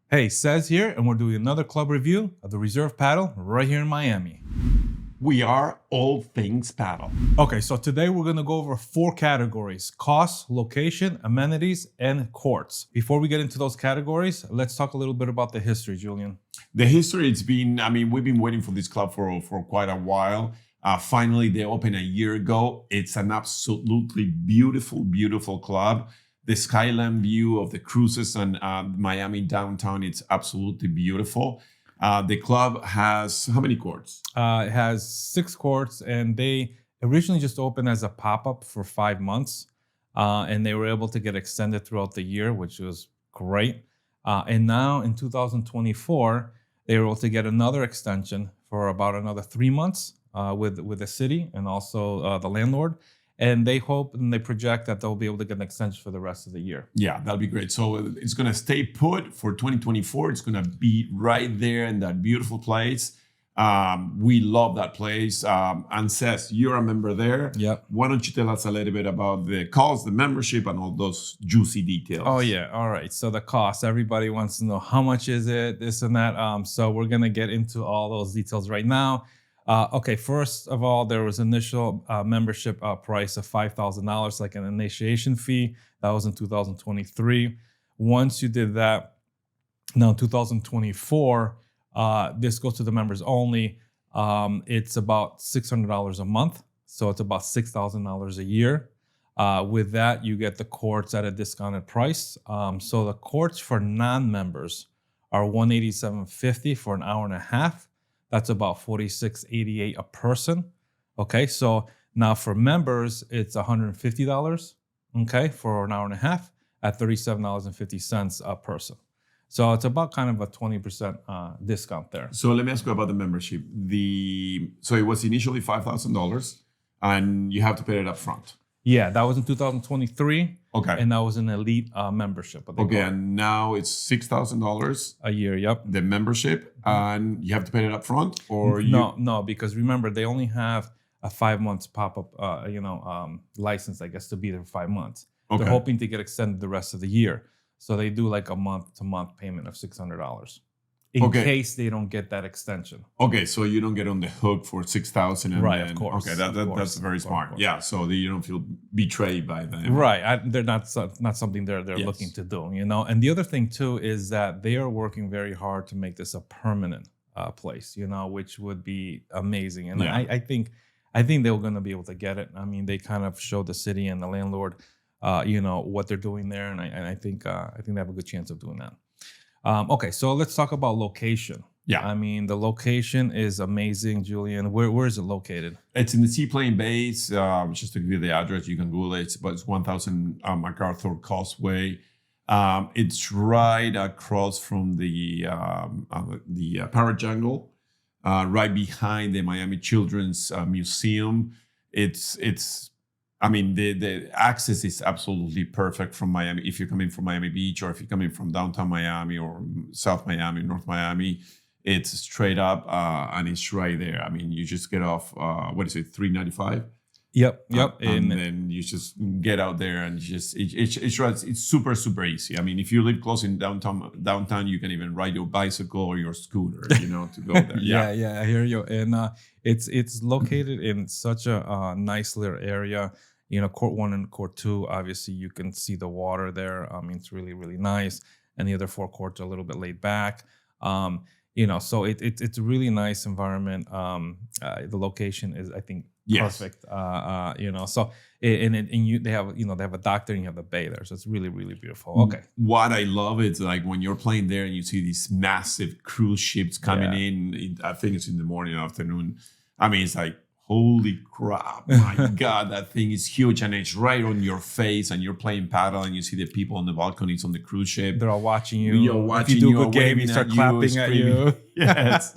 Hey, Says here, and we're doing another club review of the Reserve Padel right here in Miami. We are all things paddle. Okay, so today we're going to go over 4 categories: cost, location, amenities, and courts. Before we get into those categories, let's talk a little bit about the history, Julian. The history, we've been waiting for this club for quite a while. Finally, they opened a year ago. It's an absolutely beautiful club. The skyline view of the cruises and Miami downtown, it's absolutely beautiful. The club has how many courts? It has 6 courts, and they originally just opened as a pop-up for 5 months, and they were able to get extended throughout the year, which was great. And now in 2024, they were able to get another extension for about another 3 months with the city and also the landlord. And they hope and they project that they'll be able to get an extension for the rest of the year. Yeah, that'll be great. So it's going to stay put for 2024. It's going to be right there in that beautiful place. We love that place. And Seth, you're a member there. Yep. Why don't you tell us a little bit about the cost, the membership, and all those juicy details? Oh, yeah. All right. So the cost, everybody wants to know how much is it, this and that. So we're going to get into all those details right now. Okay, first of all, there was initial membership price of $5,000, like an initiation fee. That was in 2023. Once you did that, now 2024, this goes to the members only. It's about $600 a month, so it's about $6,000 a year. With that, you get the courts at a discounted price. So the courts for non-members are $187.50 for an hour and a half. That's about $46.88 a person. Okay, so now for members, it's $150, okay, for an hour and a half at $37.50 a person. So it's about kind of a 20% discount there. So let me ask you about the membership. So it was initially $5,000, and you have to pay it up front. Yeah, that was in 2023. Okay. And that was an elite membership. Okay, and now it's $6,000 a year. Yep. The membership, and you have to pay it up front, or no, because remember they only have a 5 months pop-up, license, I guess, to be there for 5 months. Okay. They're hoping to get extended the rest of the year, so they do like a month-to-month payment of $600 in case they don't get that extension. Okay, so you don't get on the hook for $6,000, right? Of course. Okay, that's very smart. Yeah, so you don't feel betrayed by them. Right, they're not something they're looking to do, And the other thing too is that they are working very hard to make this a permanent place, which would be amazing. And yeah. I think they're going to be able to get it. I mean, they kind of showed the city and the landlord, what they're doing there, and I think they have a good chance of doing that. Okay, so let's talk about location. Yeah. I mean, the location is amazing, Julian. Where is it located? It's in the Seaplane Base. Just to give you the address, you can Google it. But it's 1000 MacArthur Causeway. It's right across from the Parrot Jungle, right behind the Miami Children's Museum. The access is absolutely perfect from Miami. If you're coming from Miami Beach, or if you're coming from downtown Miami or South Miami, North Miami, it's straight up and it's right there. I mean, you just get off, 395? Yep. And then you just get out there and it's super easy. I mean, if you live close in downtown, you can even ride your bicycle or your scooter, to go there. Yeah, I hear you. And it's located in such a nice little area. Court 1 and Court 2, obviously you can see the water there. I mean, it's really, really nice. And the other 4 courts are a little bit laid back. So it's a really nice environment. The location is, I think, perfect. So they have a dock there and you have the bay there, so it's really, really beautiful. Okay. What I love is like when you're playing there and you see these massive cruise ships coming in. I think it's in the morning or afternoon. I mean, it's like, holy crap, my God, that thing is huge. And it's right on your face and you're playing paddle and you see the people on the balconies on the cruise ship. They're all watching you. You're watching if you do you, a good game, they start clapping at you. Yes.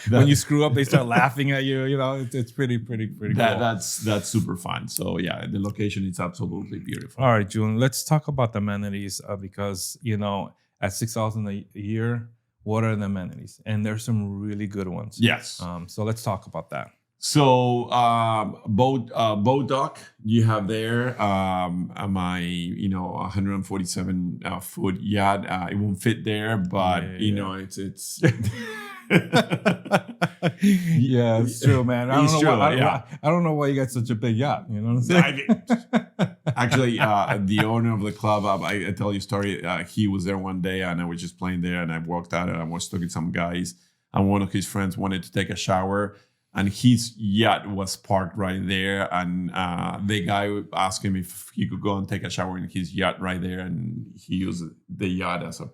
When you screw up, they start laughing at you. It's pretty cool. That's super fun. So yeah, the location is absolutely beautiful. All right, June, let's talk about the amenities because, at $6,000 a year, what are the amenities? And there's some really good ones. Yes. So let's talk about that. So boat dock you have there. My 147 foot yacht. It won't fit there, but it's. Yeah, it's true, man. It's true. Yeah. I don't know why you got such a big yacht. You know what I'm saying? Actually, the owner of the club, I tell you a story. He was there one day, and I was just playing there, and I walked out, and I was talking to some guys, and one of his friends wanted to take a shower, and his yacht was parked right there, and the guy asked him if he could go and take a shower in his yacht right there, and he used the yacht as a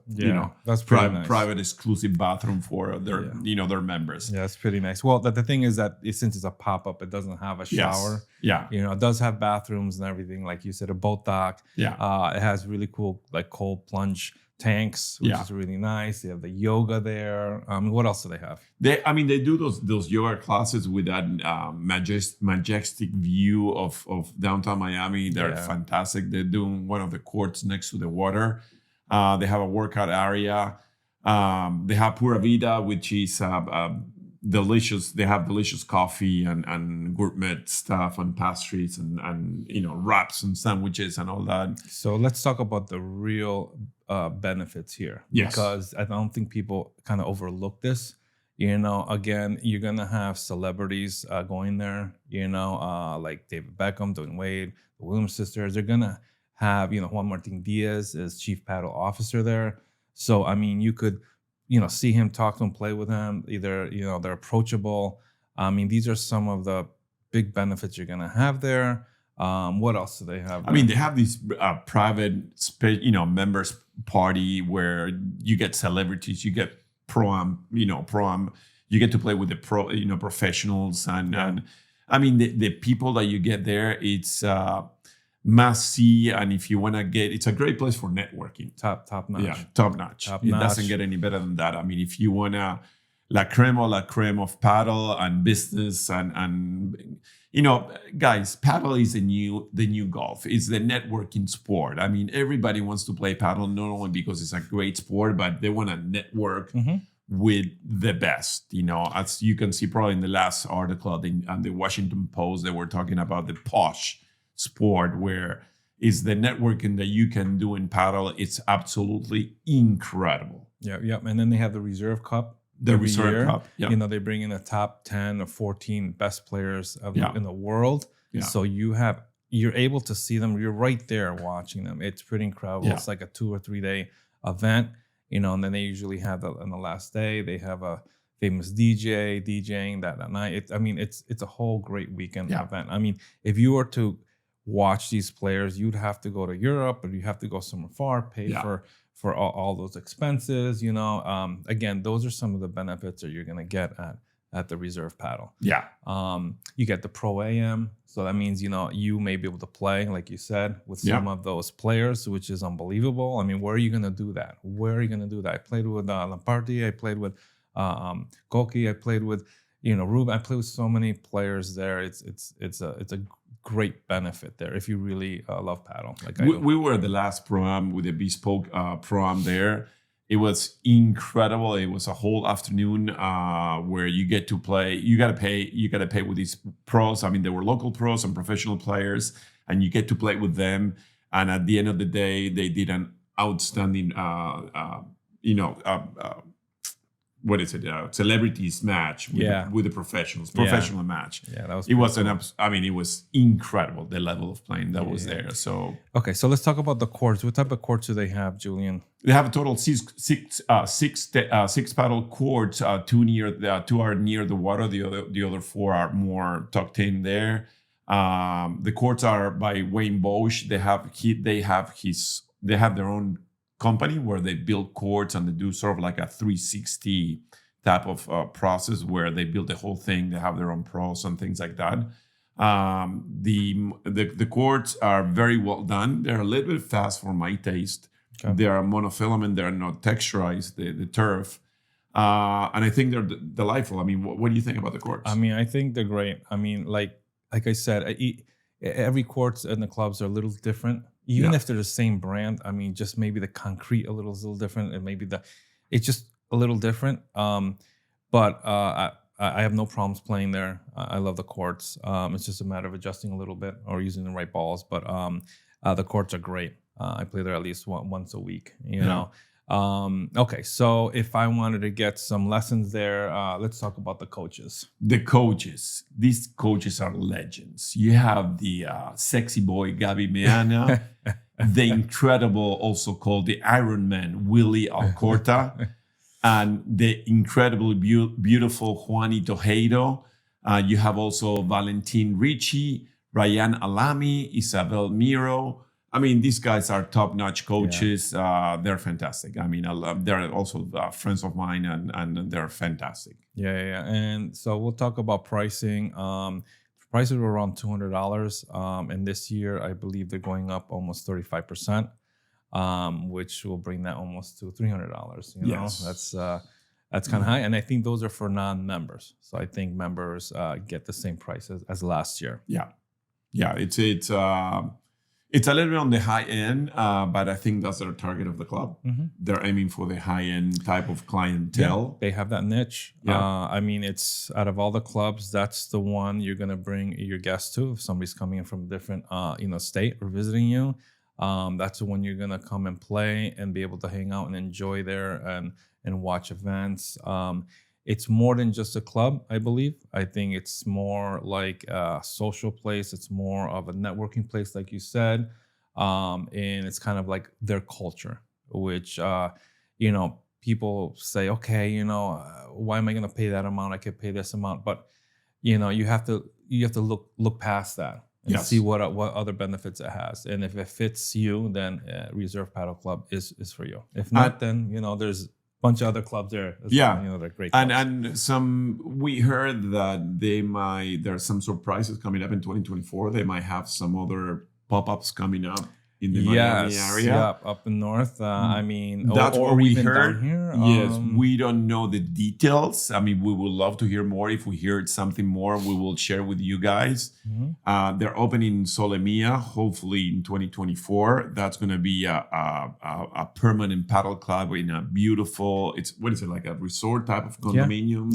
that's nice. private exclusive bathroom for their their members. Yeah, that's pretty nice. Well, the thing is that since it's a pop-up, it doesn't have a shower. Yes. Yeah. It does have bathrooms and everything, like you said, a boat dock. Yeah. It has really cool like cold plunge tanks, which is really nice. They have the yoga there. What else do they have? They do those yoga classes with that majestic view of downtown Miami. They're fantastic. They're doing one of the courts next to the water. They have a workout area. They have Pura Vida, which is delicious. They have delicious coffee and gourmet stuff and pastries and wraps and sandwiches and all that. So let's talk about the real benefits here. Yes. Because I don't think people kind of overlook this. Again, you're gonna have celebrities going there. Like David Beckham, Dwayne Wade, the Williams sisters. They're gonna have Juan Martin Diaz as chief paddle officer there. So I mean, you could see him, talk to him, play with him. Either they're approachable. I mean, these are some of the big benefits you're gonna have there. What else do they have? I mean, they have these private members party where you get celebrities, you get pro-am, you get to play with the professionals and I mean the people that you get there, it's must see, and if you want to it's a great place for networking. Top notch. Yeah, top notch. It doesn't get any better than that. I mean, if you want to la creme of paddle and business and guys, paddle is the new golf. It's the networking sport. I mean, everybody wants to play paddle not only because it's a great sport, but they want to network with the best. As you can see, probably in the last article on the Washington Post, they were talking about the posh sport, where is the networking that you can do in paddle. It's absolutely incredible. Yeah. And then they have the Reserve Cup. The Reserve Cup. Yeah. They bring in the top 10 or 14 best players in the world. Yeah. So you're able to see them. You're right there watching them. It's pretty incredible. Yeah. It's like a 2 or 3 day event, and then they usually have on the last day, they have a famous DJ DJing that night. It's a whole great weekend event. I mean, if you were to watch these players, you'd have to go to Europe, or you have to go somewhere far, pay for all those expenses. Again, those are some of the benefits that you're going to get at the Reserve Padel. Yeah. You get the Pro AM, so that means you may be able to play, like you said, with some of those players, which is unbelievable. I mean, where are you going to do that? I played with Lamparty. I played with Koki. I played with Ruben. I played with so many players there. It's a great benefit there if you really love paddle. Like we were the last pro-am with a bespoke pro-am there. It was incredible. It was a whole afternoon where you get to play. You gotta pay with these pros. I mean, there were local pros and professional players, and you get to play with them. And at the end of the day, they did an outstanding what is it? Celebrities match with the professionals. Professional match. Yeah, that was. It was it was incredible, the level of playing that was there. So okay, so let's talk about the courts. What type of courts do they have, Julian? They have a total six paddle courts. Two are near the water. The other 4 are more tucked in there. The courts are by Wayne Boich. They have their own company where they build courts, and they do sort of like a 360 type of process where they build the whole thing. They have their own pros and things like that. The courts are very well done. They're a little bit fast for my taste. Okay. They are monofilament. They're not texturized, the turf. And I think they're delightful. I mean, what do you think about the courts? I mean, I think they're great. I mean, like I said, every courts in the clubs are a little different. Even if they're the same brand, I mean, just maybe the concrete a little different, and maybe it's just a little different. But I have no problems playing there. I love the courts. It's just a matter of adjusting a little bit or using the right balls. But the courts are great. I play there at least once a week. You know. Okay, so if I wanted to get some lessons there, let's talk about the coaches. The coaches. These coaches are legends. You have the sexy boy Gabi Meana, the incredible, also called the Iron Man Willie Alcorta, and the incredibly beautiful Juani Tojedo. You have also Valentin Ricci, Ryan Alami, Isabel Miro. I mean, these guys are top-notch coaches. They're fantastic. I mean, they're also friends of mine, and they're fantastic. Yeah. And so we'll talk about pricing. Prices were around $200, and this year I believe they're going up almost 35%, which will bring that almost to $300. You know, that's kind of high, and I think those are for non-members. So I think members get the same price as last year. Yeah. It's a little bit on the high end, but I think that's their target of the club. They're aiming for the high end type of clientele. They have that niche. I mean, it's out of all the clubs, that's the one you're going to bring your guests to. If somebody's coming in from a different, state or visiting you, that's the one you're going to come and play and be able to hang out and enjoy there and watch events. It's more than just a club, I believe. I think it's more like a social place. It's more of a networking place, like you said. And it's kind of like their culture, which, people say, okay, why am I going to pay that amount? I could pay this amount. But, you have to look past that and see what other benefits it has. And if it fits you, then Reserve Padel Club is for you. If not, then, there's bunch of other clubs there. They're great clubs. And we heard that there's some surprises coming up in 2024. They might have some other pop-ups coming up in the Miami area. Yeah, up in north. I mean, that's or what we even heard. Down here. Yes, we don't know the details. I mean, we would love to hear more. If we hear something more, we will share with you guys. They're opening in Solemia, hopefully in 2024. That's going to be a permanent paddle club in a beautiful. What is it, like a resort type of condominium?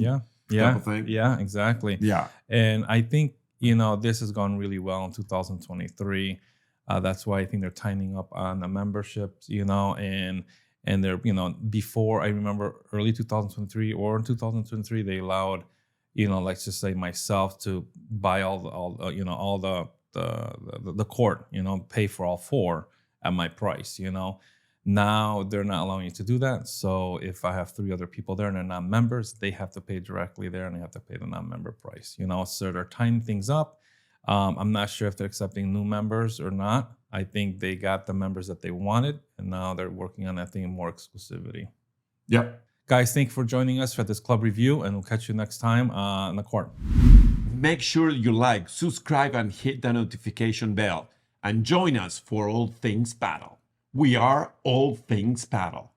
Type of thing? Yeah, exactly. Yeah, and I think this has gone really well in 2023. That's why I think they're tightening up on the memberships, and they're, before, I remember early 2023 or in 2023, they allowed, let's just say myself to buy all the court, pay for all four at my price, Now they're not allowing you to do that. So if I have 3 other people there and they're not members, they have to pay directly there and they have to pay the non-member price, So they're tightening things up. I'm not sure if they're accepting new members or not. I think they got the members that they wanted, and now they're working on that thing more exclusivity. Yep. Guys, thank you for joining us for this club review, and we'll catch you next time on the court. Make sure you like, subscribe, and hit the notification bell. And join us for All Things Padel. We are All Things Padel.